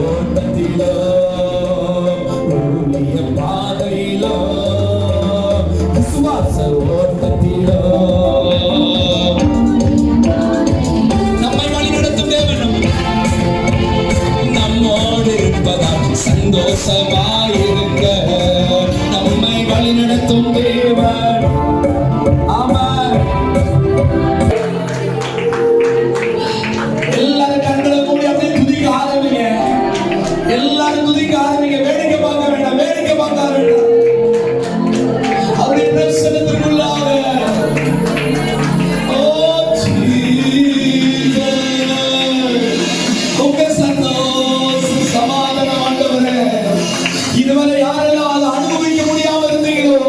ஓட்டத்திலோ ஊழிய பாதையிலோ விசுவாச ஓட்டத்திலோ நம்மை வழிநடத்தும் தேவன் நம்மோடு இருப்பதால் சந்தோஷமாயிருக்க நம்மை வழிநடத்தும் தேவன். ஆமென். எல்லாரும் கண்களை மூடி அப்படியே துதிக்க ஆரம்பிங்க. எல்லாரும் துதிக்க ஆரம்பிங்க. வேடிக்கை பார்க்க வேண்டாம், வேடிக்கை பார்க்க வேண்டாம். அவருடைய பிரசன்னத்திற்குள்ளாக உங்க சந்தோஷம் சமாதானம் ஆண்டவரே. இதுவரை யாரெல்லாம் அதை அனுபவிக்க முடியாம இருந்தீங்களோ